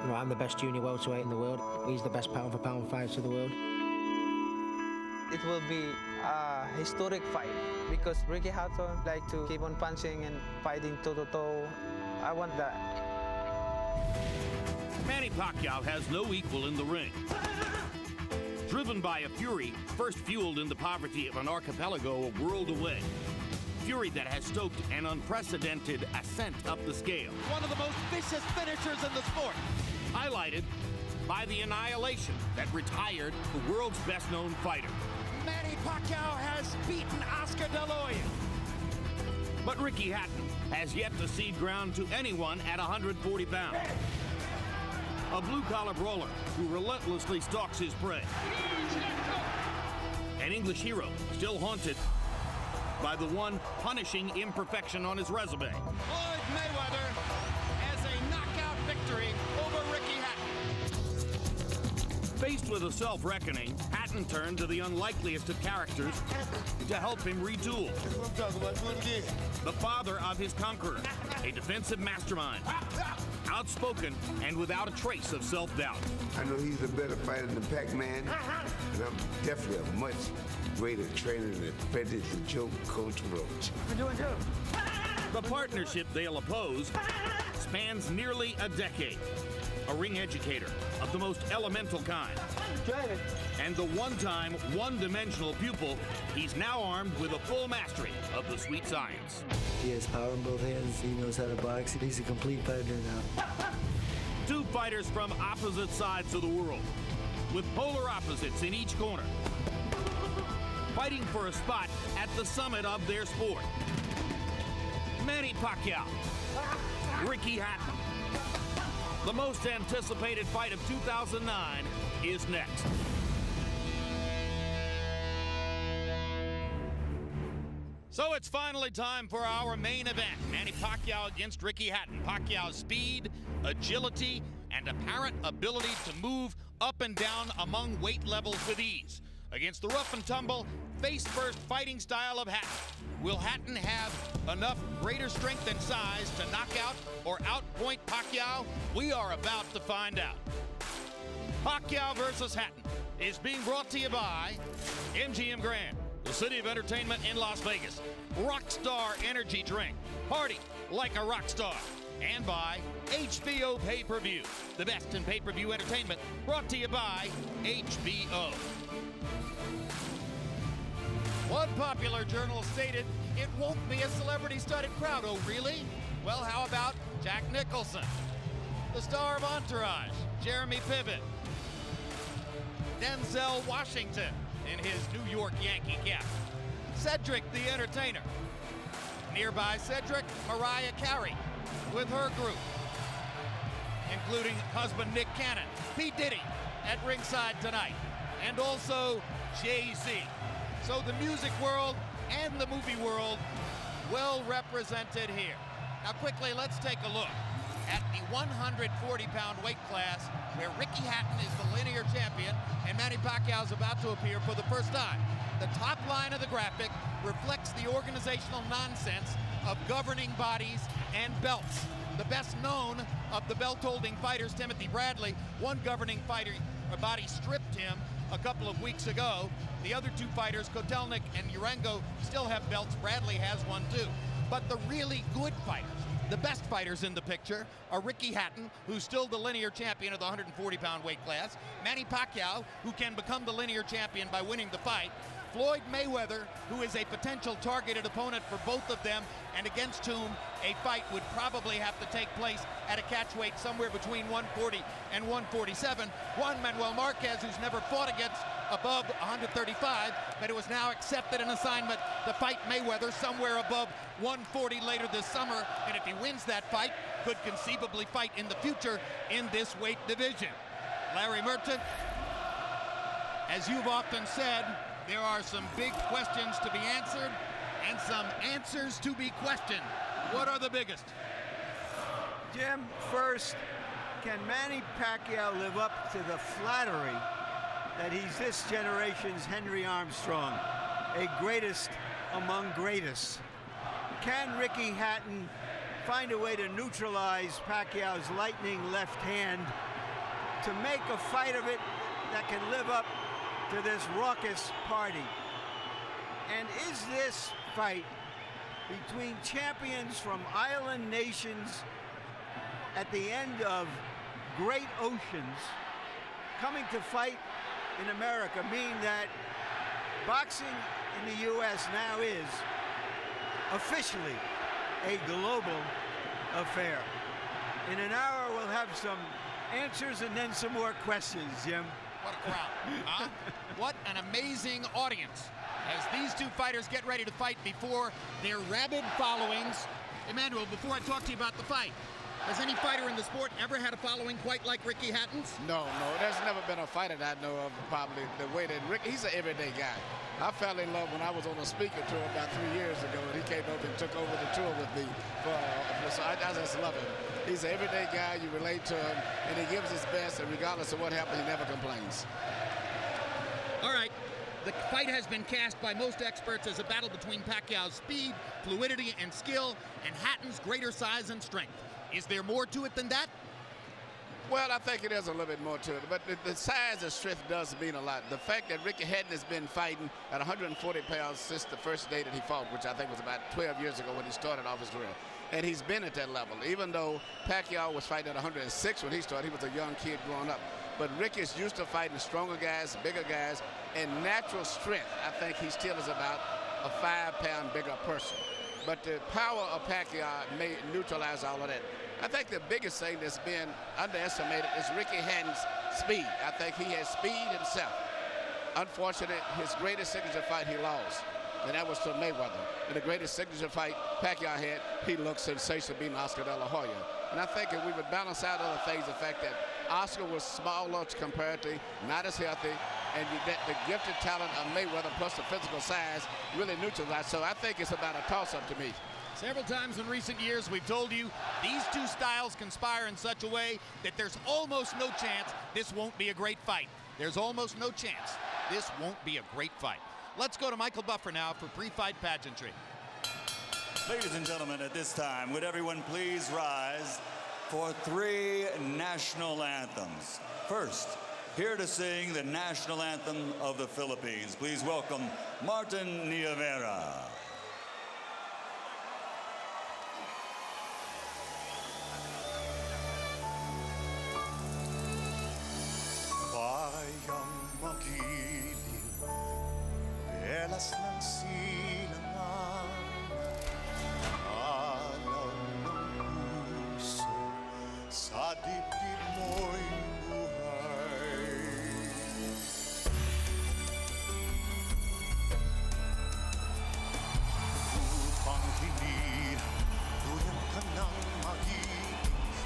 You know, I'm the best junior welterweight in the world. He's the best pound-for-pound fighter in the world. It will be a historic fight because Ricky Hatton like to keep on punching and fighting toe-to-toe. I want that. Manny Pacquiao has no equal in the ring. Driven by a fury first fueled in the poverty of an archipelago a world away. Fury that has stoked an unprecedented ascent up the scale. One of the most vicious finishers in the sport. Highlighted by the annihilation that retired the world's best-known fighter. Manny Pacquiao has beaten Oscar De La Hoya. But Ricky Hatton has yet to cede ground to anyone at 140 pounds. A blue-collar brawler who relentlessly stalks his prey. An English hero still haunted by the one punishing imperfection on his resume. Floyd Mayweather has a knockout victory over Ricky Hatton. Faced with a self-reckoning, Hatton turned to the unlikeliest of characters to help him retool. The father of his conqueror, a defensive mastermind, outspoken and without a trace of self-doubt. I know he's a better fighter than Pac-Man, and I'm definitely a much greater trainer than Frederick the Joke Coach Roach. We're doing good. The partnership they'll oppose spans nearly a decade. A ring educator of the most elemental kind. And the one-time, one-dimensional pupil, he's now armed with a full mastery of the sweet science. He has power in both hands. He knows how to box. He's a complete fighter now. Two fighters from opposite sides of the world, with polar opposites in each corner, fighting for a spot at the summit of their sport. Manny Pacquiao, Ricky Hatton. The most anticipated fight of 2009 is next. So it's finally time for our main event. Manny Pacquiao against Ricky Hatton. Pacquiao's speed, agility, and apparent ability to move up and down among weight levels with ease. Against the rough and tumble, face-first fighting style of Hatton. Will Hatton have enough greater strength and size to knock out or outpoint Pacquiao? We are about to find out. Pacquiao versus Hatton is being brought to you by MGM Grand, the city of entertainment in Las Vegas. Rockstar Energy Drink. Party like a rock star. And by HBO Pay-Per-View, the best in pay-per-view entertainment, brought to you by HBO. One popular journal stated, "It won't be a celebrity-studded crowd." Oh, really? Well, how about Jack Nicholson, the star of Entourage, Jeremy Piven, Denzel Washington in his New York Yankee cap, Cedric the Entertainer, nearby Cedric, Mariah Carey with her group, including husband Nick Cannon, P. Diddy at ringside tonight, and also Jay-Z. So the music world and the movie world well represented here. Now quickly, let's take a look at the 140-pound weight class where Ricky Hatton is the linear champion and Manny Pacquiao is about to appear for the first time. The top line of the graphic reflects the organizational nonsense of governing bodies and belts. The best known of the belt-holding fighters, Timothy Bradley, one governing body stripped him a couple of weeks ago. The other two fighters, Kotelnik and Urengo, still have belts. Bradley has one too. But the really good fighters, the best fighters in the picture, are Ricky Hatton, who's still the linear champion of the 140-pound weight class, Manny Pacquiao, who can become the linear champion by winning the fight, Floyd Mayweather, who is a potential targeted opponent for both of them, and against whom a fight would probably have to take place at a catch weight somewhere between 140 and 147. Juan Manuel Marquez, who's never fought against above 135, but it was now accepted an assignment to fight Mayweather somewhere above 140 later this summer, and if he wins that fight, could conceivably fight in the future in this weight division. Larry Merchant, as you've often said, there are some big questions to be answered and some answers to be questioned. What are the biggest? Jim, first, can Manny Pacquiao live up to the flattery that he's this generation's Henry Armstrong, a greatest among greatest? Can Ricky Hatton find a way to neutralize Pacquiao's lightning left hand to make a fight of it that can live up to this raucous party. And is this fight between champions from island nations at the end of great oceans coming to fight in America mean that boxing in the U.S. now is officially a global affair? In an hour, we'll have some answers and then some more questions, Jim. What a crowd, huh? What an amazing audience as these two fighters get ready to fight before their rabid followings. Emmanuel, before I talk to you about the fight, has any fighter in the sport ever had a following quite like Ricky Hatton's? No, there's never been a fighter that I know of probably the way that Ricky, he's an everyday guy. I fell in love when I was on a speaker tour about 3 years ago, and he came over and took over the tour with me. So I just love him. He's an everyday guy, you relate to him, and he gives his best, and regardless of what happens, he never complains. All right, the fight has been cast by most experts as a battle between Pacquiao's speed, fluidity, and skill, and Hatton's greater size and strength. Is there more to it than that? Well, I think it is a little bit more to it, but the size and strength does mean a lot. The fact that Ricky Hatton has been fighting at 140 pounds since the first day that he fought, which I think was about 12 years ago when he started off his career, and he's been at that level. Even though Pacquiao was fighting at 106 when he started, he was a young kid growing up. But Ricky's used to fighting stronger guys, bigger guys, and natural strength. I think he still is about a 5-pound bigger person. But the power of Pacquiao may neutralize all of that. I think the biggest thing that's been underestimated is Ricky Hatton's speed. I think he has speed himself. Unfortunately, his greatest signature fight he lost, and that was to Mayweather. In the greatest signature fight Pacquiao had, he looked sensational beating Oscar De La Hoya. And I think if we would balance out other things, the fact that Oscar was smaller comparatively, not as healthy, and the gifted talent of Mayweather plus the physical size really neutralized. So I think it's about a toss-up to me. Several times in recent years, we've told you these two styles conspire in such a way that there's almost no chance this won't be a great fight. There's almost no chance this won't be a great fight. Let's go to Michael Buffer now for pre-fight pageantry. Ladies and gentlemen, at this time, would everyone please rise for 3 national anthems. First, here to sing the national anthem of the Philippines, please welcome Martin Nievera. Bayang magiliw, belas ng silangan, alaw ng puso, sa dibdib mo'y buhay. Upang hinirang, tulad ka ng magiging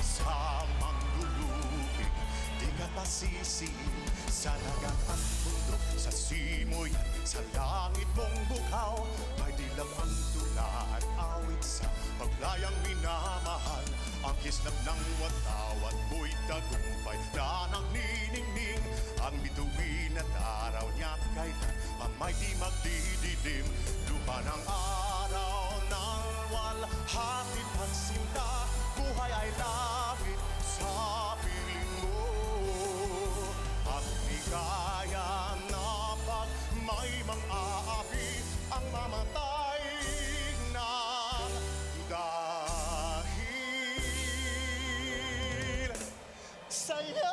sa manglulupig, di ka tasisiin sa lagat at bundok, sa simoy at sa langit mong bukaw. May dilag ang tula at awit sa paglayang minamahal. Ang kislap ng watawat mo'y tagumpay na nagniningning. Ang bituin at araw niya kailan pamay di magdidilim. Lupa ng araw ng walhati pagsinta, buhay ay langit sa piling mo. At ligaya na pag may mang-aapi ang mamatay ng dahil sa'yo.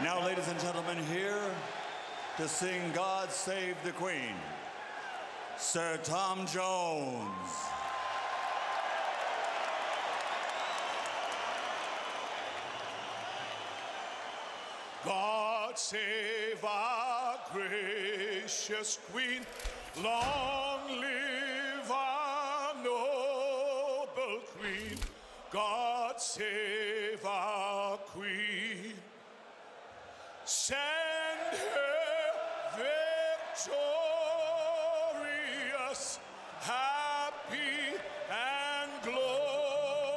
Now, ladies and gentlemen, here to sing God Save the Queen, Sir Tom Jones. God save our gracious Queen, long live our noble Queen. God save our Queen, send her victorious, happy and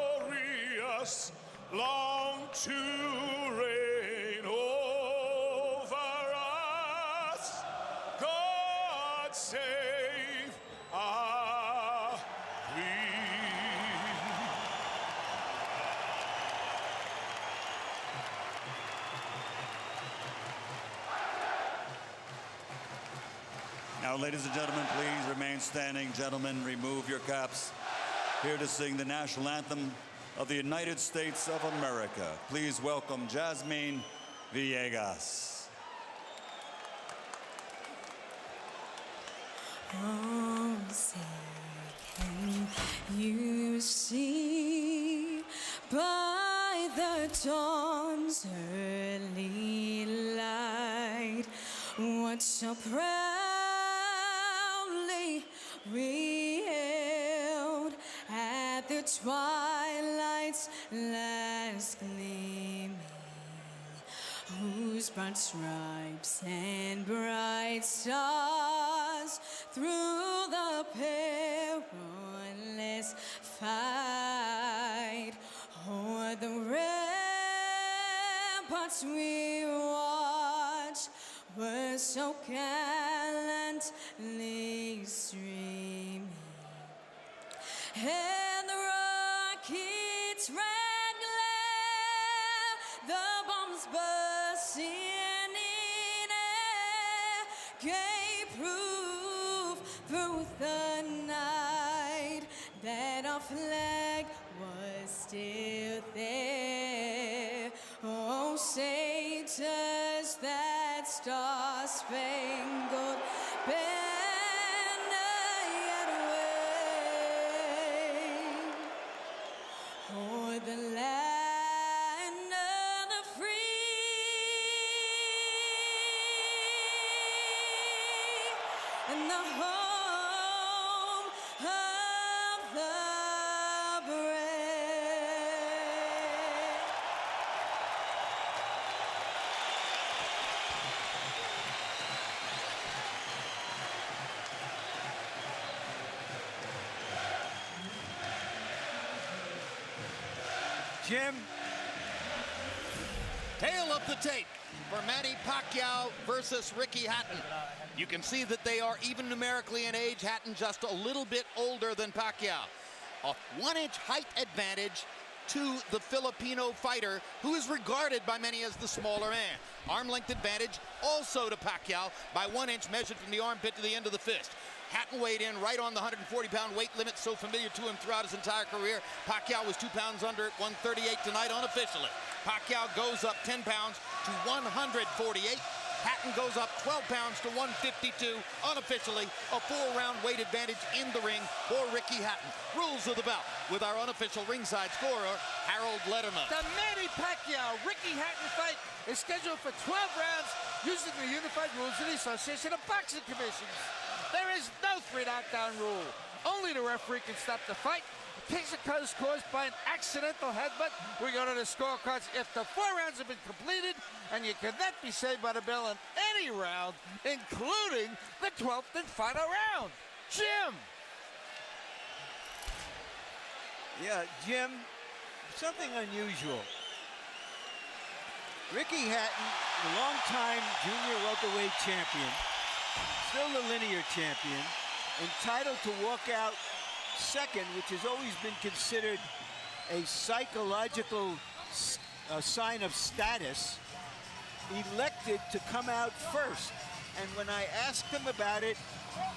glorious, long to reign over us. God save our Queen. Now, ladies and gentlemen, please remain standing. Gentlemen, remove your caps. Here to sing the national anthem of the United States of America. Please welcome Jasmine Villegas. Oh, say, can you see by the dawn's early light what so proudly we hailed at the twilight's last gleaming, whose broad stripes and bright stars through the perilous fight o'er the ramparts we watched were so gallantly streaming, and the rockets' red glare, the bombs bursting in air, gave proof through the night that our flag was still there. Oh, say does that star-spangled banner yet wave o'er the land of the free and the home of the brave. Jim? Tail of the tape for Manny Pacquiao versus Ricky Hatton. You can see that they are even numerically in age. Hatton just a little bit older than Pacquiao. A 1-inch height advantage to the Filipino fighter, who is regarded by many as the smaller man. Arm length advantage also to Pacquiao by 1 inch, measured from the armpit to the end of the fist. Hatton weighed in right on the 140-pound weight limit, so familiar to him throughout his entire career. Pacquiao was 2 pounds under at 138 tonight unofficially. Pacquiao goes up 10 pounds to 148. Hatton goes up 12 pounds to 152 unofficially. A 4-round weight advantage in the ring for Ricky Hatton. Rules of the bout with our unofficial ringside scorer, Harold Letterman. The Manny Pacquiao-Ricky Hatton fight is scheduled for 12 rounds using the unified rules of the Association of Boxing Commissions. There is no 3-knockdown rule. Only the referee can stop the fight. The case occurs caused by an accidental headbutt. We go to the scorecards if the 4 rounds have been completed, and you cannot be saved by the bell in any round, including the 12th and final round. Jim! Yeah, Jim, something unusual. Ricky Hatton, the longtime junior welterweight champion, still the linear champion, entitled to walk out second, which has always been considered a psychological sign of status, elected to come out first. And when I asked him about it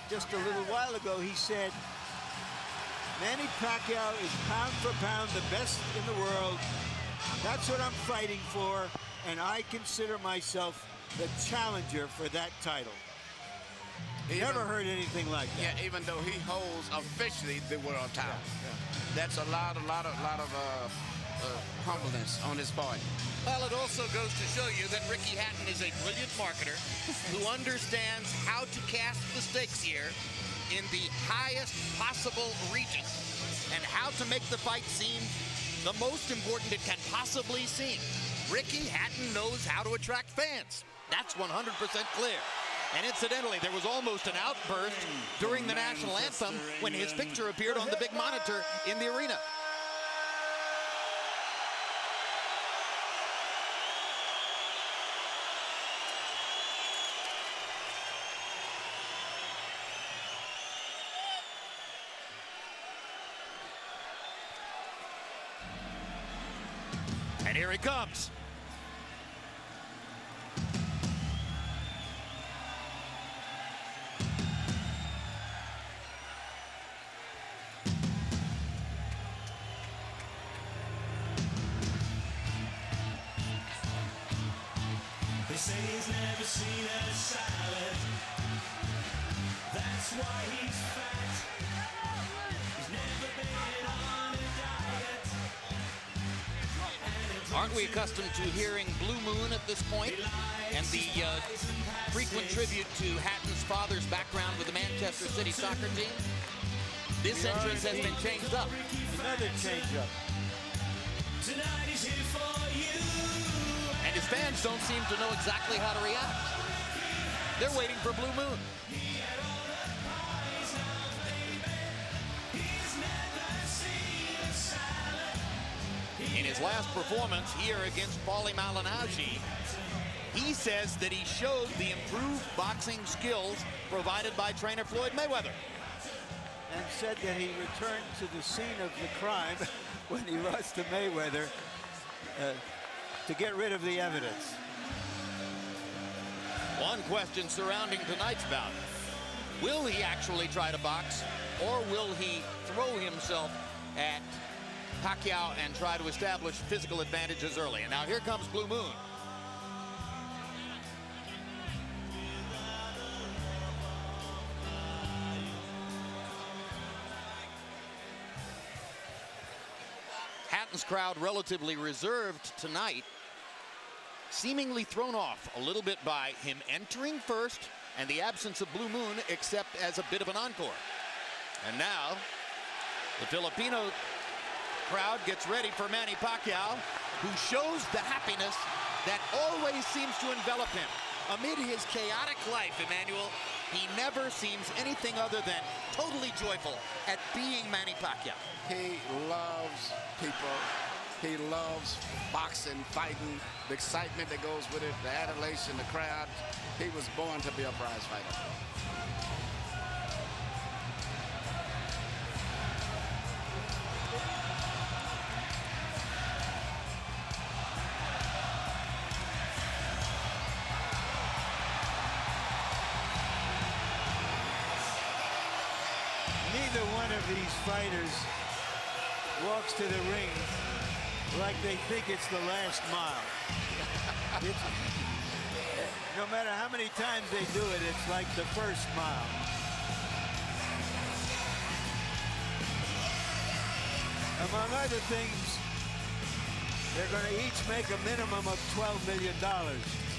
just a little while ago, he said, Manny Pacquiao is pound for pound the best in the world. That's what I'm fighting for, and I consider myself the challenger for that title. Never heard anything like that. Yeah, even though he holds officially the world title. Yeah. That's a lot of humbleness on his part. Well, it also goes to show you that Ricky Hatton is a brilliant marketer who understands how to cast the stakes here in the highest possible region and how to make the fight seem the most important it can possibly seem. Ricky Hatton knows how to attract fans. That's 100% clear. And incidentally, there was almost an outburst during the national anthem when his picture appeared on the big monitor in the arena. here he comes. They say he's never seen a salad. That's why he's fat. He's never been on a diet. Aren't we accustomed to hearing Blue Moon at this point? And the frequent tribute to Hatton's father's background with the Manchester City soccer team? This entrance has been changed up. Another change up. Tonight is here for you. And his fans don't seem to know exactly how to react. They're waiting for Blue Moon. In his last performance here against Paulie Malignaggi, he says that he showed the improved boxing skills provided by trainer Floyd Mayweather. And said that he returned to the scene of the crime when he lost to Mayweather to get rid of the evidence. One question surrounding tonight's bout: will he actually try to box, or will he throw himself at Pacquiao and try to establish physical advantages early? And now here comes Blue Moon. Hatton's crowd relatively reserved tonight, seemingly thrown off a little bit by him entering first and the absence of Blue Moon, except as a bit of an encore. And now the Filipino crowd gets ready for Manny Pacquiao, who shows the happiness that always seems to envelop him. Amid his chaotic life, Emmanuel, he never seems anything other than totally joyful at being Manny Pacquiao. He loves people. He loves boxing, fighting, the excitement that goes with it, the adulation, the crowd. He was born to be a prize fighter. Neither one of these fighters walks to the ring like they think it's the last mile. No matter how many times they do it, it's like the first mile. Among other things, they're going to each make a minimum of $12 million,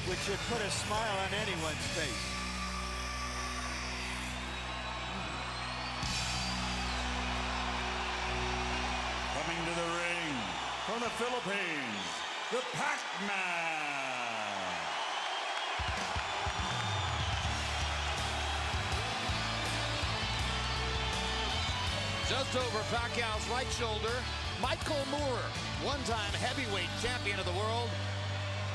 which should put a smile on anyone's face. Coming to the ring from the Philippines, the Pac-Man. Just over Pacquiao's right shoulder, Michael Moore, one-time heavyweight champion of the world,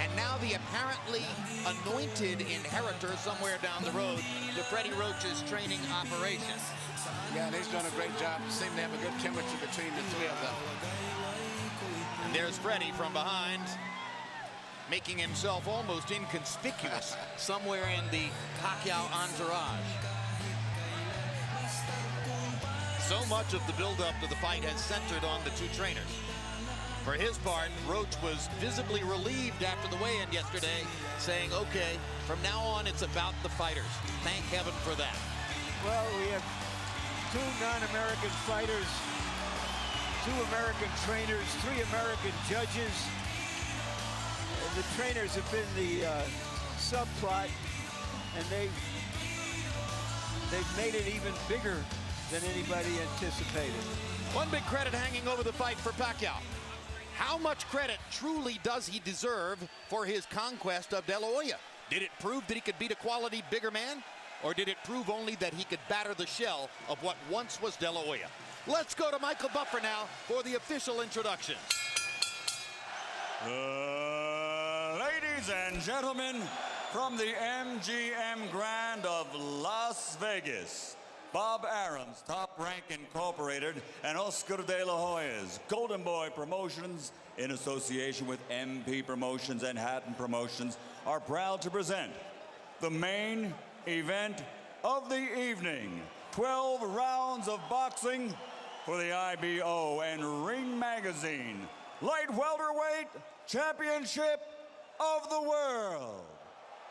and now the apparently anointed inheritor somewhere down the road to Freddie Roach's training operation. Yeah, and he's done a great job. Seem to have a good chemistry between the three of them. And there's Freddie from behind, making himself almost inconspicuous somewhere in the Pacquiao entourage. So much of the build-up to the fight has centered on the two trainers. For his part, Roach was visibly relieved after the weigh-in yesterday, saying, okay, from now on it's about the fighters. Thank heaven for that. Well, we have two non-American fighters, two American trainers, three American judges. The trainers have been the subplot, and they've made it even bigger than anybody anticipated. One big credit hanging over the fight for Pacquiao. How much credit truly does he deserve for his conquest of De La Hoya? Did it prove that he could beat a quality bigger man? Or did it prove only that he could batter the shell of what once was De La Hoya? Let's go to Michael Buffer now for the official introduction. Ladies and gentlemen, from the MGM Grand of Las Vegas, Bob Arum's Top Rank Incorporated, and Oscar de la Hoya's Golden Boy Promotions, in association with MP Promotions and Hatton Promotions, are proud to present the main event of the evening. 12 rounds of boxing for the IBO and Ring Magazine Light Welterweight Championship of the World.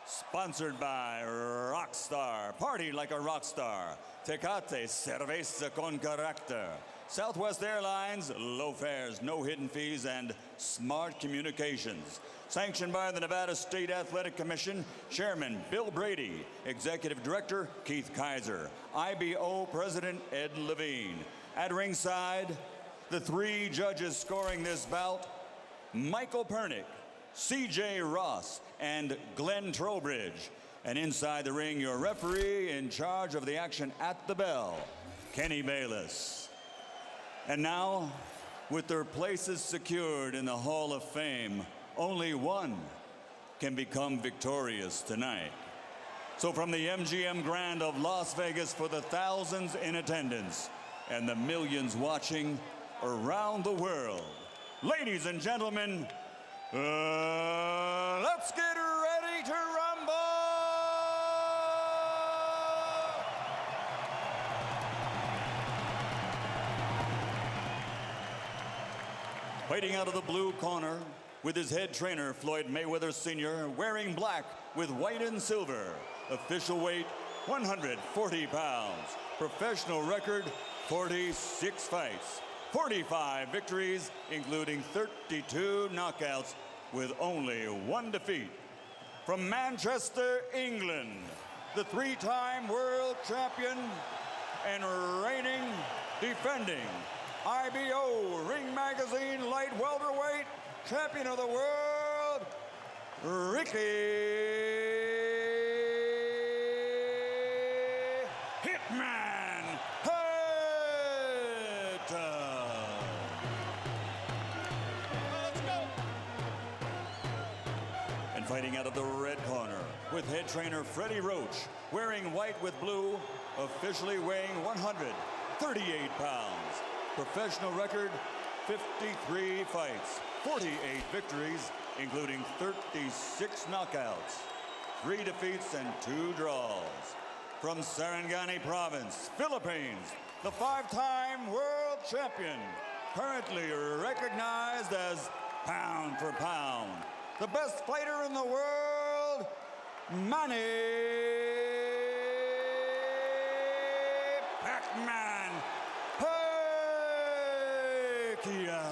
Sponsored by Rockstar, party like a rock star. Tecate, cerveza con carácter. Southwest Airlines, low fares, no hidden fees, and smart communications. Sanctioned by the Nevada State Athletic Commission, Chairman Bill Brady, Executive Director Keith Kaiser, IBO President Ed Levine. At ringside, the 3 judges scoring this bout, Michael Pernick, C.J. Ross, and Glenn Trowbridge. And inside the ring, your referee in charge of the action at the bell, Kenny Bayless. And now, with their places secured in the Hall of Fame, only one can become victorious tonight. So from the MGM Grand of Las Vegas, for the thousands in attendance and the millions watching around the world, ladies and gentlemen, let's get ready to rumble! Fighting out of the blue corner, with his head trainer, Floyd Mayweather Sr., wearing black with white and silver. Official weight, 140 pounds. Professional record, 46 fights. 45 victories, including 32 knockouts, with only 1 defeat. From Manchester, England, the 3-time world champion and reigning, defending IBO Ring Magazine Light Welterweight Champion of the World, Ricky Hitman Hatton. Let's go. And fighting out of the red corner, with head trainer Freddie Roach, wearing white with blue, officially weighing 138 pounds. Professional record, 53 fights, 48 victories, including 36 knockouts, 3 defeats and 2 draws. From Sarangani Province, Philippines, the 5-time world champion, currently recognized as pound for pound, the best fighter in the world, Manny Pacquiao.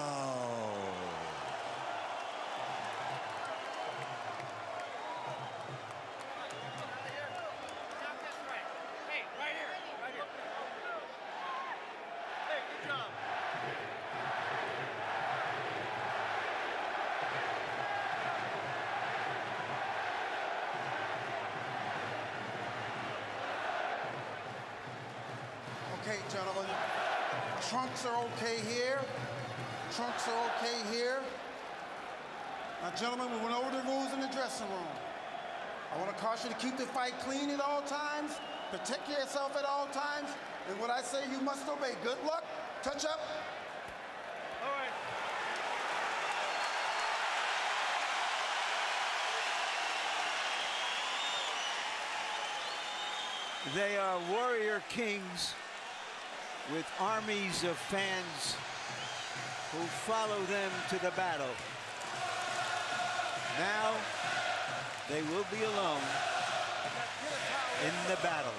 Okay, gentlemen, trunks are okay here. Trunks are okay here. Now, gentlemen, we went over the rules in the dressing room. I want to caution you to keep the fight clean at all times, protect yourself at all times, and what I say you must obey. Good luck. Touch up. All right. They are warrior kings with armies of fans who follow them to the battle. Now they will be alone in the battle.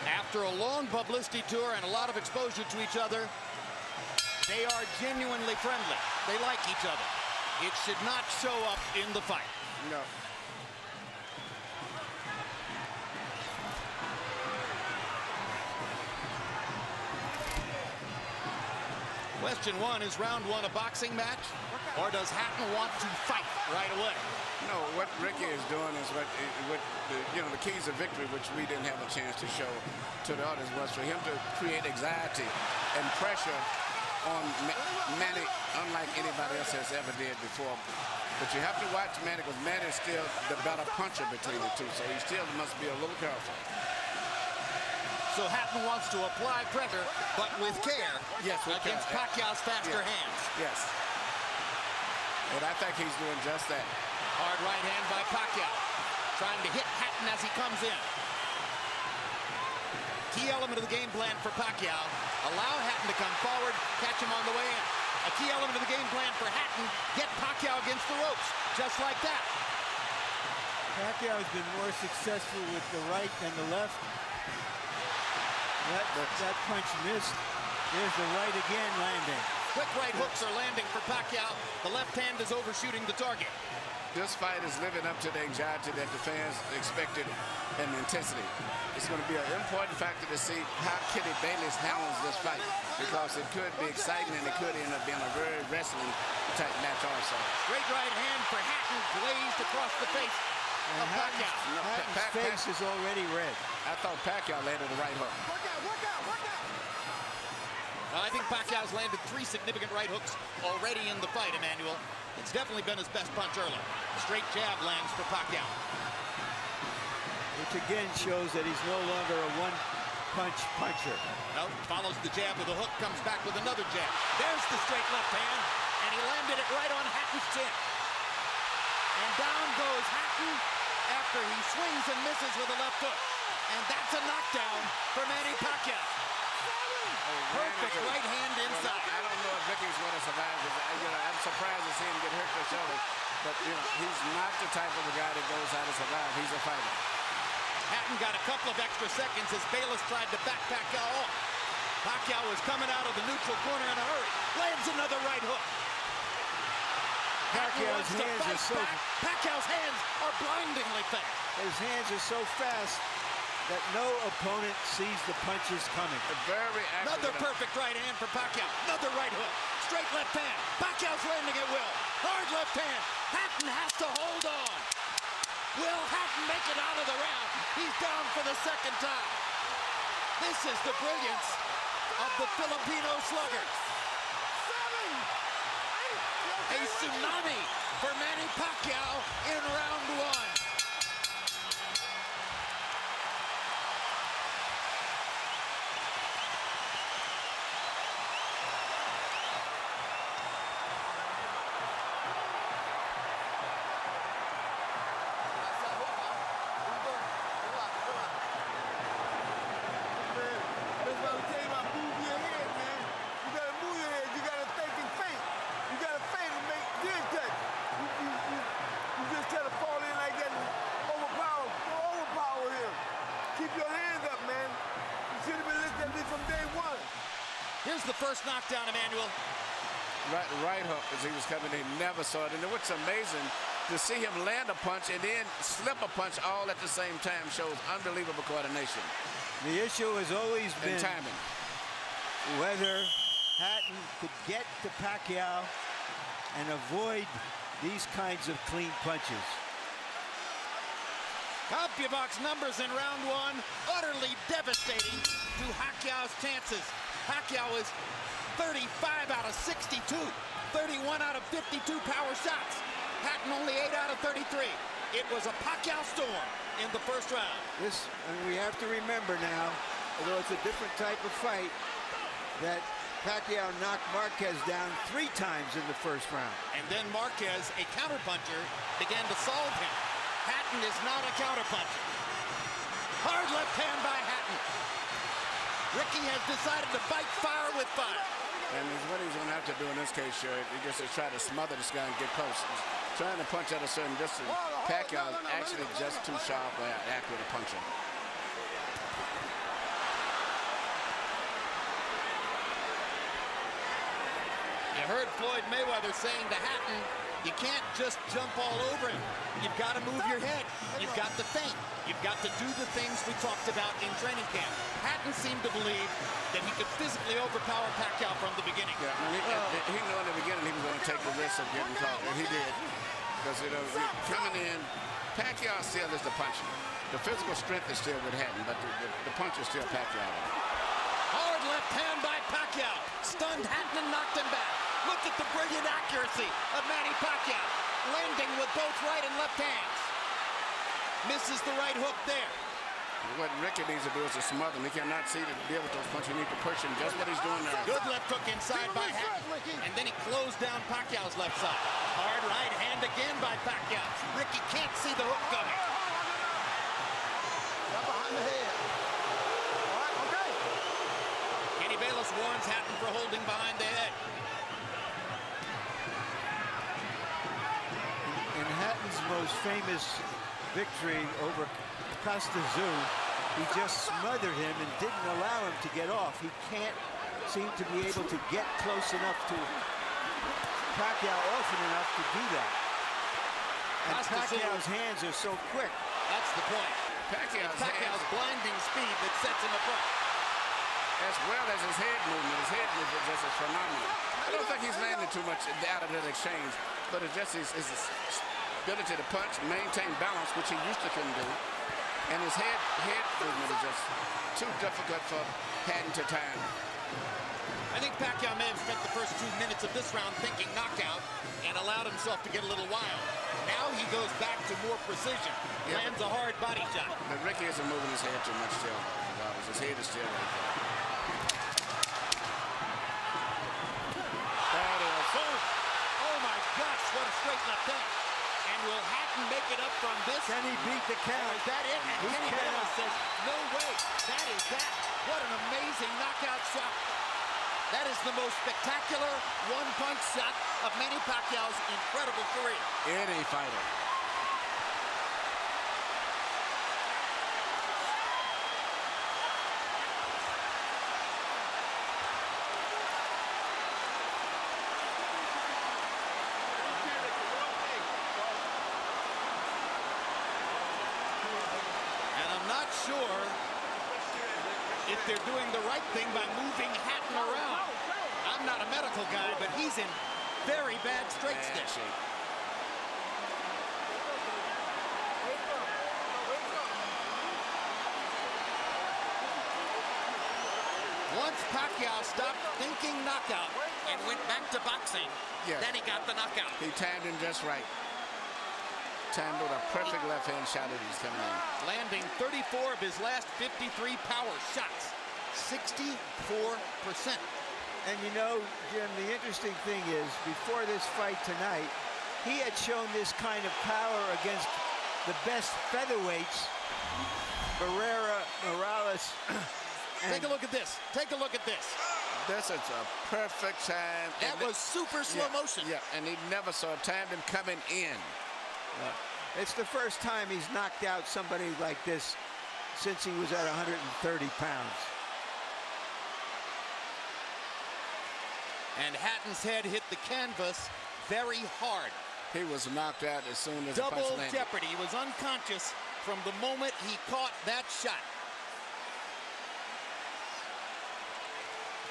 After a long publicity tour and a lot of exposure to each other, they are genuinely friendly. They like each other. It should not show up in the fight. No. Question one, is round one a boxing match, or does Hatton want to fight right away? No, what Ricky is doing is what the keys of victory, which we didn't have a chance to show to the others, was for him to create anxiety and pressure on Manny, unlike anybody else has ever did before. But you have to watch Manny, because Manny is still the better puncher between the two, so he still must be a little careful. So Hatton wants to apply pressure, but with care, yes, against Pacquiao's faster hands. Yes. And I think he's doing just that. Hard right hand by Pacquiao, trying to hit Hatton as he comes in. Key element of the game plan for Pacquiao, allow Hatton to come forward, catch him on the way in. A key element of the game plan for Hatton, get Pacquiao against the ropes, just like that. Pacquiao has been more successful with the right than the left. That punch missed. There's the right again landing. Quick right hooks are landing for Pacquiao. The left hand is overshooting the target. This fight is living up to the anxiety that the fans expected and intensity. It's going to be an important factor to see how Kenny Bayless handles this fight, because it could be exciting and it could end up being a very wrestling type match also. Great right hand for Hatton, glazed across the face of Pacquiao. Hatton's face is already red. I thought Pacquiao landed the right hook. Well, I think Pacquiao's landed 3 significant right hooks already in the fight, Emmanuel. It's definitely been his best punch early. Straight jab lands for Pacquiao. Which again shows that he's no longer a one-punch puncher. No, follows the jab with a hook, comes back with another jab. There's the straight left hand, and he landed it right on Hatton's chin. And down goes Hatton after he swings and misses with a left hook. And that's a knockdown for Manny Pacquiao. Perfect right hand inside. I don't know if Ricky's going to survive. I'm surprised to see him get hurt for shoulder. But, he's not the type of a guy that goes out to survive. He's a fighter. Hatton got a couple of extra seconds as Bayless tried to back Pacquiao off. Pacquiao was coming out of the neutral corner in a hurry. Lands another right hook. Pacquiao's hands are so... Pacquiao's hands are blindingly fast. His hands are so fast that no opponent sees the punches coming. Very accurate. Another perfect right hand for Pacquiao. Another right hook. Straight left hand. Pacquiao's landing at will. Hard left hand. Hatton has to hold on. Will Hatton make it out of the round? He's down for the second time. This is the brilliance of the Filipino slugger. A tsunami for Manny Pacquiao in round one. Here's the first knockdown, Emmanuel. Right hook as he was coming in, never saw it. And what's amazing, to see him land a punch and then slip a punch all at the same time shows unbelievable coordination. The issue has always been timing. Whether Hatton could get to Pacquiao and avoid these kinds of clean punches. CompuBox numbers in round one, utterly devastating to Pacquiao's chances. Pacquiao is 35 out of 62, 31 out of 52 power shots. Hatton only 8 out of 33. It was a Pacquiao storm in the first round. And we have to remember now, although it's a different type of fight, that Pacquiao knocked Marquez down 3 times in the first round. And then Marquez, a counterpuncher, began to solve him. Hatton is not a counterpuncher. Hard left hand by Hatton. Ricky has decided to fight fire with fire. And what he's going to have to do in this case, sure, he just to try to smother this guy and get close. He's trying to punch at a certain distance. Pacquiao is actually just too sharp or accurate a puncher. You heard Floyd Mayweather saying to Hatton, You can't just jump all over him. You've got to move your head. You've got to feint. You've got to do the things we talked about in training camp. Hatton seemed to believe that he could physically overpower Pacquiao from the beginning. Yeah, he knew in the beginning he was going to take the risk of getting caught, and he did. Because, you know, coming in, Pacquiao still is the puncher. The physical strength is still with Hatton, but the punch is still Pacquiao. Hard left hand by Pacquiao. Stunned Hatton and knocked him back. Look at the brilliant accuracy of Manny Pacquiao. Landing with both right and left hands. Misses the right hook there. What Ricky needs to do is to smother him. He cannot see to deal with those punches. You need to push him. Just what he's doing now. Good left hook inside by Hatton. And then he closed down Pacquiao's left side. Hard right hand again by Pacquiao. Ricky can't see the hook coming. Right behind the head. All right, okay. Kenny Bayless warns Hatton for holding behind the head. In Hatton's most famous victory over Costa Zoo, he just smothered him and didn't allow him to get off. He can't seem to be able to get close enough to Pacquiao often enough to do that. And Pacquiao's hands are so quick. That's the point. Pacquiao's blinding speed that sets him apart. As well as his head movement. His head movement just is phenomenal. I don't think he's landed too much out of that exchange, but it's just his ability to punch, maintain balance, which he used to couldn't do. And his head movement is just too difficult for Hatton to time. I think Pacquiao may have spent the first 2 minutes of this round thinking knockout and allowed himself to get a little wild. Now he goes back to more precision. Yeah, lands a hard body shot. But Ricky isn't moving his head too much still. His head is still right there. That is. Oh my gosh, what a straight left hand. And will Hatton make it up from this? Can he beat the count? Is that it? And Kenny Bayless says, no way. That is that. What an amazing knockout shot. That is the most spectacular one-punch shot of Manny Pacquiao's incredible career. Any fighter. Not sure if they're doing the right thing by moving Hatton around. I'm not a medical guy, but he's in very bad straight stick. Once Pacquiao stopped thinking knockout and went back to boxing, then he got the knockout. He timed him just right. Timed with a perfect left-hand shot as he's coming in. Landing 34 of his last 53 power shots. 64%. And you know, Jim, the interesting thing is, before this fight tonight, he had shown this kind of power against the best featherweights, Barrera, Morales. Take a look at this. Take a look at this. This is a perfect time. That was super slow motion. Yeah, and he never saw timed him coming in. It's the first time he's knocked out somebody like this since he was at 130 pounds. And Hatton's head hit the canvas very hard. He was knocked out as soon as the punch Double landed. jeopardy. He was unconscious from the moment he caught that shot.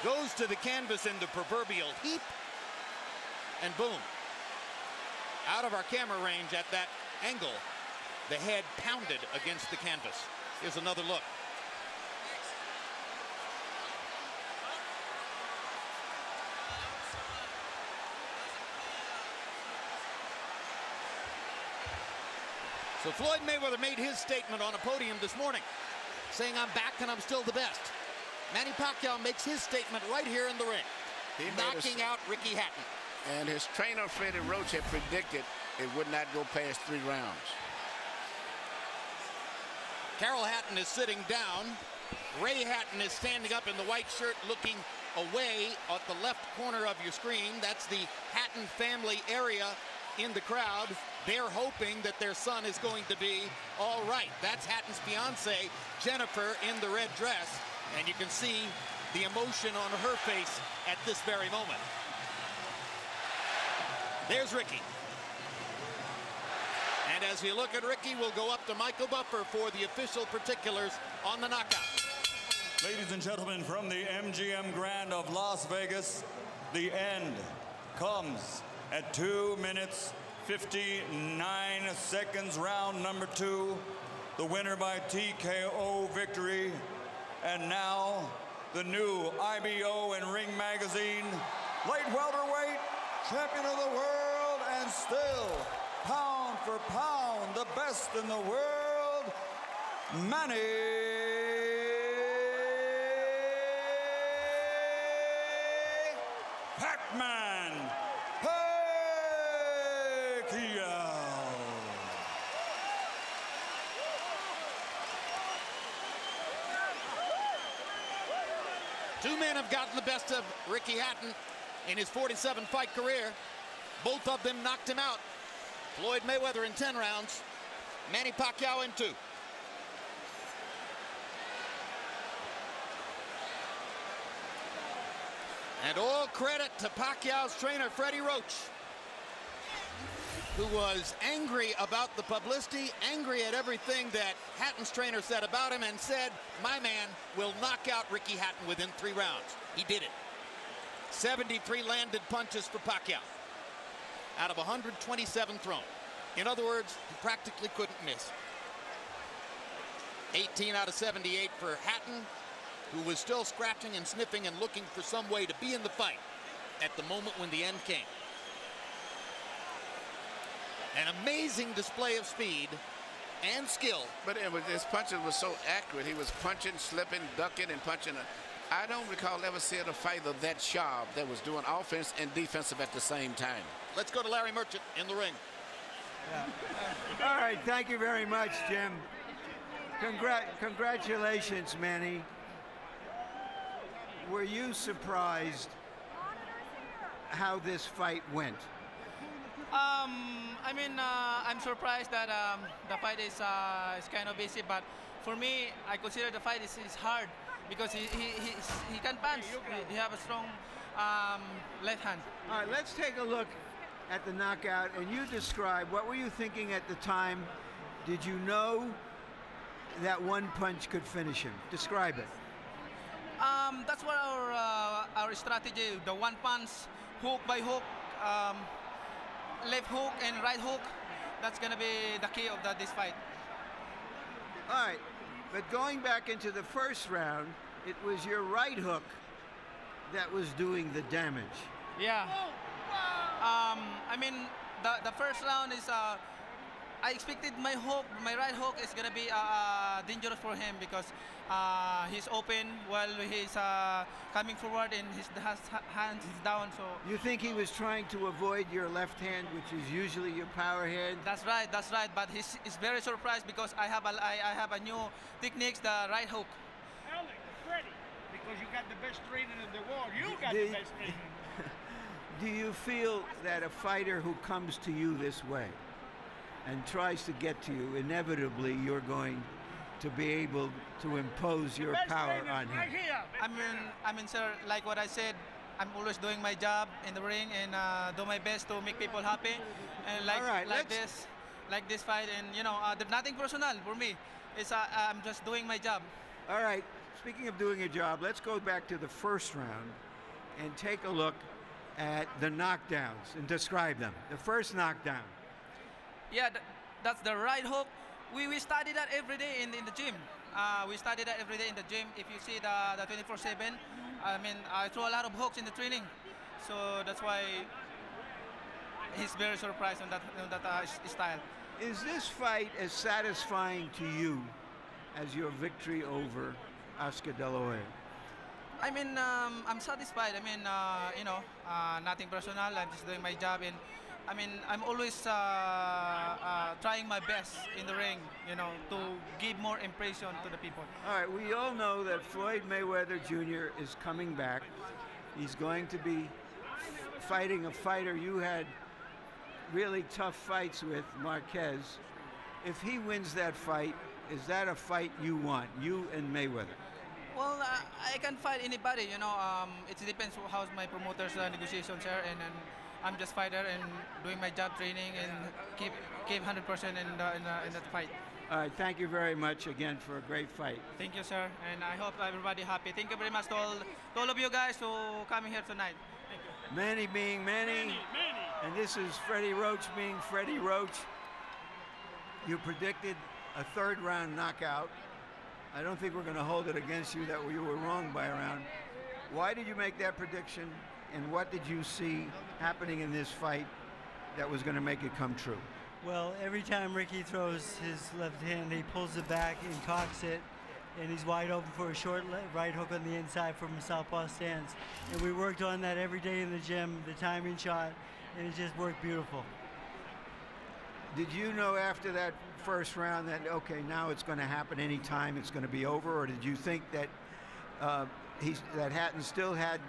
Goes to the canvas in the proverbial heap, and boom. Out of our camera range at that angle, the head pounded against the canvas. Here's another look. So Floyd Mayweather made his statement on a podium this morning, saying, I'm back and I'm still the best. Manny Pacquiao makes his statement right here in the ring, knocking out Ricky Hatton. And his trainer, Freddie Roach, had predicted it would not go past 3 rounds. Carol Hatton is sitting down. Ray Hatton is standing up in the white shirt looking away at the left corner of your screen. That's the Hatton family area in the crowd. They're hoping that their son is going to be all right. That's Hatton's fiance, Jennifer, in the red dress. And you can see the emotion on her face at this very moment. There's Ricky. And as you look at Ricky, we'll go up to Michael Buffer for the official particulars on the knockout. Ladies and gentlemen, from the MGM Grand of Las Vegas, the end comes at 2 minutes, 59 seconds, round number 2. The winner by TKO victory. And now, the new IBO and Ring Magazine light welterweight champion of the world, and still, pound for pound, the best in the world, Manny Pac-Man Pacquiao. Two men have gotten the best of Ricky Hatton in his 47-fight career. Both of them knocked him out. Floyd Mayweather in 10 rounds, Manny Pacquiao in 2. And all credit to Pacquiao's trainer, Freddie Roach, who was angry about the publicity, angry at everything that Hatton's trainer said about him, and said, my man will knock out Ricky Hatton within 3 rounds. He did it. 73 landed punches for Pacquiao out of 127 thrown. In other words, he practically couldn't miss. 18 out of 78 for Hatton, who was still scratching and sniffing and looking for some way to be in the fight at the moment when the end came. An amazing display of speed and skill. But his punches were so accurate. He was punching, slipping, ducking, and punching. I don't recall ever seeing a fighter that sharp that was doing offense and defensive at the same time. Let's go to Larry Merchant in the ring. All right, thank you very much, Jim. Congratulations, Manny. Were you surprised how this fight went? I mean, I'm surprised that the fight is kind of easy, but for me, I consider the fight is hard because he can punch. He have a strong left hand. All right, let's take a look at the knockout, and you describe, what were you thinking at the time? Did you know that one punch could finish him? Describe it. That's what our strategy, the one punch, hook by hook, left hook and right hook. That's gonna be the key of this fight. All right, but going back into the first round, it was your right hook that was doing the damage. Yeah. I mean, the first round is, I expected my right hook is gonna be dangerous for him because he's open while he's coming forward and his hands is down. So you think he was trying to avoid your left hand, which is usually your power hand? That's right. But he's very surprised because I have a new techniques, the right hook. Freddie, because you got the best training in the world. You got the best training. Do you feel that a fighter who comes to you this way and tries to get to you, inevitably you're going to be able to impose your power on him? Right here. I mean, sir, like what I said, I'm always doing my job in the ring and do my best to make people happy. And like this fight, and you know, there's nothing personal for me. It's I'm just doing my job. All right. Speaking of doing a job, let's go back to the first round and take a look at the knockdowns and describe them. The first knockdown. Yeah, that's the right hook. We study that every day in the gym. We study that every day in the gym. If you see the 24/7, I mean, I throw a lot of hooks in the training, so that's why he's very surprised on that style. Is this fight as satisfying to you as your victory over Oscar De La Hoya? I mean, I'm satisfied. I mean, you know, nothing personal. I'm just doing my job, and I mean, I'm always trying my best in the ring, you know, to give more impression to the people. All right, we all know that Floyd Mayweather Jr. is coming back. He's going to be fighting a fighter you had really tough fights with, Marquez. If he wins that fight, is that a fight you want, you and Mayweather? Well, I can fight anybody, you know. It depends how's my promoter's negotiations are, and I'm just fighter and doing my job training and keep 100% in the fight. All right, thank you very much again for a great fight. Thank you, sir, and I hope everybody happy. Thank you very much to all of you guys who coming here tonight. Thank you. Manny being Manny, and this is Freddie Roach being Freddie Roach. You predicted a third-round knockout. I don't think we're going to hold it against you that you were wrong by a round. Why did you make that prediction, and what did you see happening in this fight that was going to make it come true? Well, every time Ricky throws his left hand, he pulls it back and cocks it, and he's wide open for a short right hook on the inside from a southpaw stance. And we worked on that every day in the gym, the timing shot, and it just worked beautiful. Did you know after that first round that, okay, now it's going to happen anytime, it's going to be over, or did you think that that Hatton still had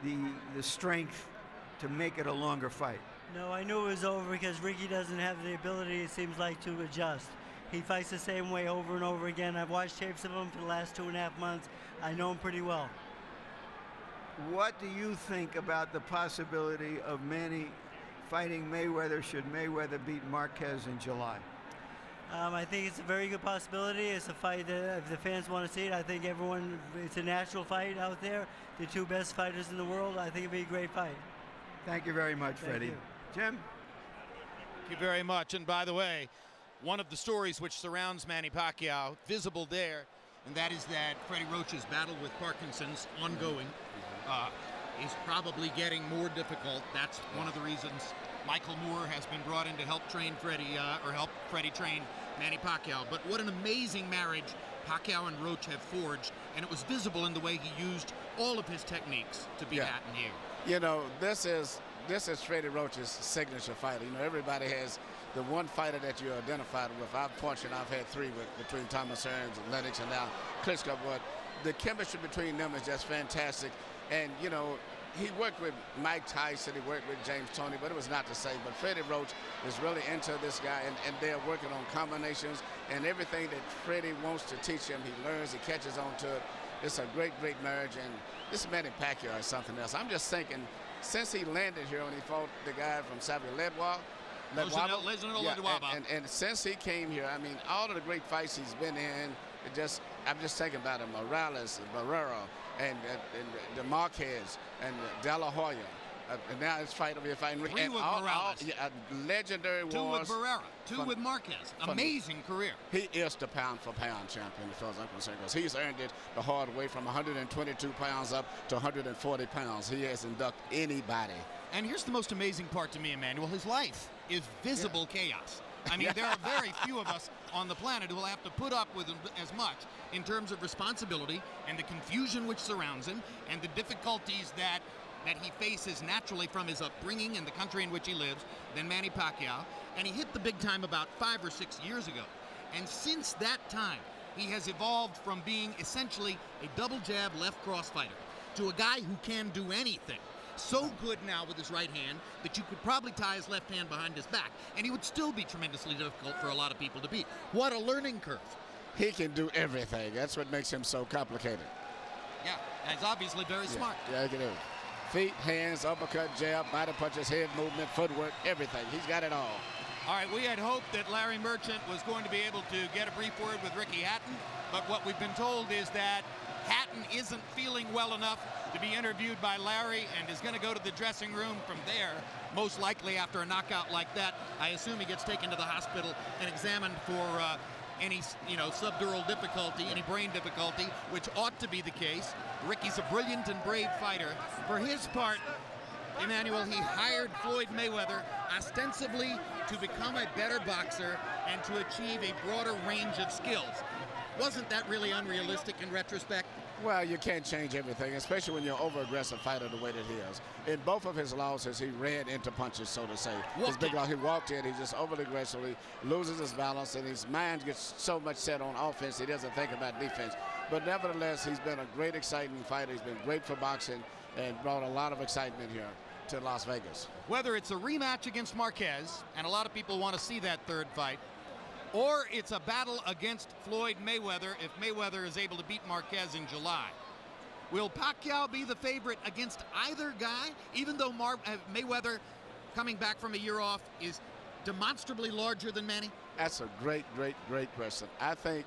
the strength to make it a longer fight? No, I knew it was over because Ricky doesn't have the ability, it seems like, to adjust. He fights the same way over and over again. I've watched tapes of him for the last 2.5 months. I know him pretty well. What do you think about the possibility of Manny fighting Mayweather should Mayweather beat Marquez in July? I think it's a very good possibility. It's a fight that if the fans want to see it, I think it's a natural fight out there. The two best fighters in the world. I think it'd be a great fight. Thank you very much, Freddie. Jim? Thank you very much. And by the way, one of the stories which surrounds Manny Pacquiao, visible there, and that is that Freddie Roach's battle with Parkinson's ongoing is probably getting more difficult. That's one of the reasons Michael Moore has been brought in to help train Freddie, or help Freddie train Manny Pacquiao. But what an amazing marriage Pacquiao and Roach have forged, and it was visible in the way he used all of his techniques to beat Hatton here. You know, this is Freddie Roach's signature fighter. You know, everybody has the one fighter that you're identified with. I've had three between Thomas Hearns and Lennox and now Klitschko, but the chemistry between them is just fantastic. And, you know, he worked with Mike Tyson, he worked with James Toney, but it was not the same. But Freddie Roach is really into this guy, and they're working on combinations, and everything that Freddie wants to teach him, he learns, he catches on to it. It's a great, great marriage, and this Manny Pacquiao is something else. I'm just thinking, since he landed here when he fought the guy from Ledwaba, and since he came here, I mean, all of the great fights he's been in, I'm just thinking about him, Morales, Barrera, and Marquez, and De La Hoya. And now it's fighting Ricky. Three with Morales. Legendary wars. Two with Barrera. Two with Marquez. Amazing career. He is the pound-for-pound champion as far as I'm concerned, because he's earned it the hard way from 122 pounds up to 140 pounds. He hasn't ducked anybody. And here's the most amazing part to me, Emmanuel. His life is visible chaos. I mean, there are very few of us on the planet who will have to put up with as much in terms of responsibility and the confusion which surrounds him and the difficulties that he faces naturally from his upbringing and the country in which he lives than Manny Pacquiao. And he hit the big time about 5 or 6 years ago. And since that time, he has evolved from being essentially a double jab left cross fighter to a guy who can do anything. So good now with his right hand that you could probably tie his left hand behind his back, and he would still be tremendously difficult for a lot of people to beat. What a learning curve. He can do everything. That's what makes him so complicated. Yeah, and he's obviously very smart. Yeah, he can do it. Feet, hands, uppercut, jab, body punches, head movement, footwork, everything. He's got it all. All right, we had hoped that Larry Merchant was going to be able to get a brief word with Ricky Hatton, but what we've been told is that Hatton isn't feeling well enough to be interviewed by Larry and is going to go to the dressing room from there, most likely after a knockout like that. I assume he gets taken to the hospital and examined for any subdural difficulty, any brain difficulty, which ought to be the case. Ricky's a brilliant and brave fighter. For his part, Emmanuel, he hired Floyd Mayweather ostensibly to become a better boxer and to achieve a broader range of skills. Wasn't that really unrealistic in retrospect? Well, you can't change everything, especially when you're an over-aggressive fighter the way that he is. In both of his losses, he ran into punches, so to say. His big loss, he walked in, he just overly aggressively loses his balance, and his mind gets so much set on offense, he doesn't think about defense. But nevertheless, he's been a great, exciting fighter. He's been great for boxing and brought a lot of excitement here to Las Vegas. Whether it's a rematch against Marquez, and a lot of people want to see that third fight, or it's a battle against Floyd Mayweather if Mayweather is able to beat Marquez in July. Will Pacquiao be the favorite against either guy, even though Mayweather coming back from a year off, is demonstrably larger than Manny? That's a great question. I think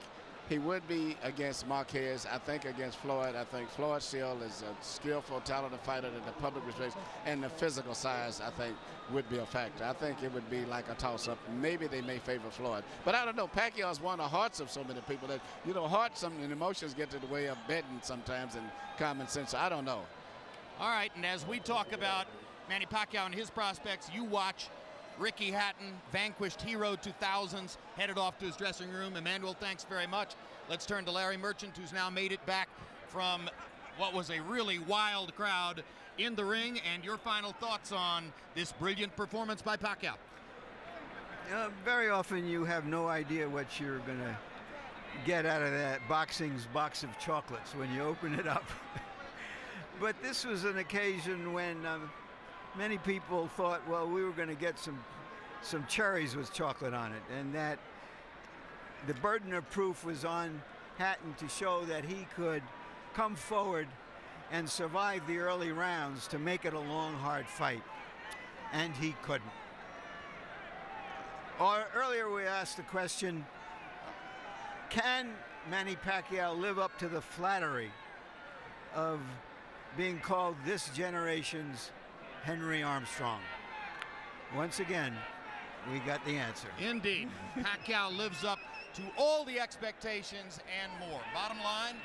he would be against Marquez. I think against Floyd. I think Floyd still is a skillful, talented fighter that the public respects, and the physical size, I think, would be a factor. I think it would be like a toss-up. Maybe they may favor Floyd. But I don't know. Pacquiao's won the hearts of so many people that, you know, hearts and emotions get in the way of betting sometimes and common sense. So I don't know. All right, and as we talk about Manny Pacquiao and his prospects, you watch Ricky Hatton, vanquished hero 2000s, headed off to his dressing room. Emmanuel, thanks very much. Let's turn to Larry Merchant, who's now made it back from what was a really wild crowd in the ring, and your final thoughts on this brilliant performance by Pacquiao. Very often you have no idea what you're going to get out of that boxing's box of chocolates when you open it up. But this was an occasion when many people thought, well, we were going to get some cherries with chocolate on it, and that the burden of proof was on Hatton to show that he could come forward and survive the early rounds to make it a long, hard fight, and he couldn't. Earlier we asked the question, can Manny Pacquiao live up to the flattery of being called this generation's Henry Armstrong? Once again, we got the answer. Indeed. Pacquiao lives up to all the expectations and more. Bottom line,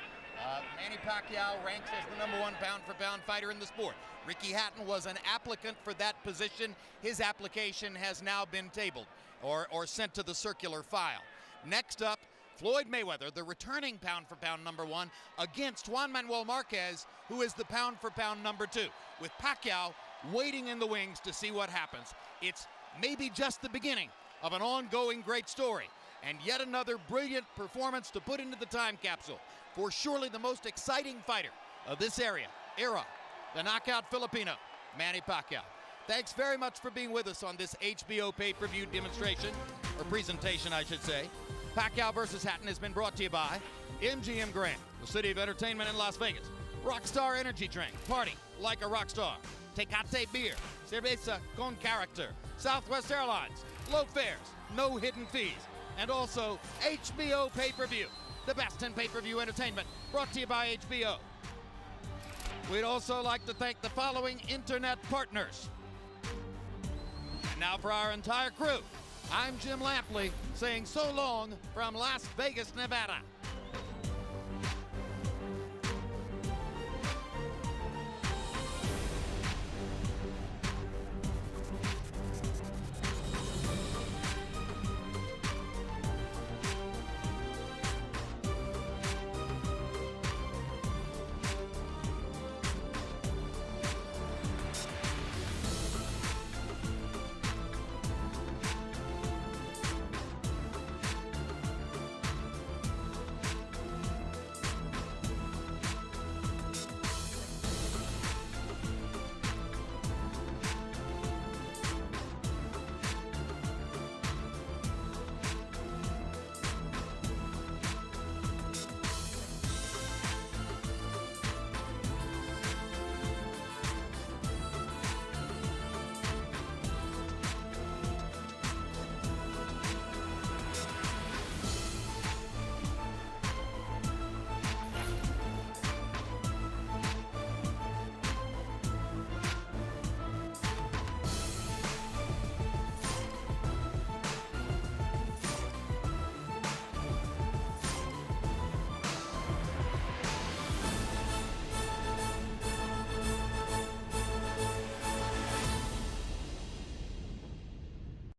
Manny Pacquiao ranks as the #1 pound-for-pound fighter in the sport. Ricky Hatton was an applicant for that position. His application has now been tabled or sent to the circular file. Next up, Floyd Mayweather, the returning pound-for-pound #1, against Juan Manuel Marquez, who is the pound-for-pound #2, with Pacquiao waiting in the wings to see what happens. It's maybe just the beginning of an ongoing great story, and yet another brilliant performance to put into the time capsule for surely the most exciting fighter of this era, the knockout Filipino, Manny Pacquiao. Thanks very much for being with us on this HBO pay-per-view demonstration, or presentation, I should say. Pacquiao versus Hatton has been brought to you by MGM Grand, the city of entertainment in Las Vegas. Rockstar Energy Drink, party like a rock star. Tecate Beer, cerveza con character. Southwest Airlines, low fares, no hidden fees. And also HBO pay-per-view, the best in pay-per-view entertainment, brought to you by HBO. We'd also like to thank the following internet partners. And now for our entire crew, I'm Jim Lampley saying so long from Las Vegas, Nevada.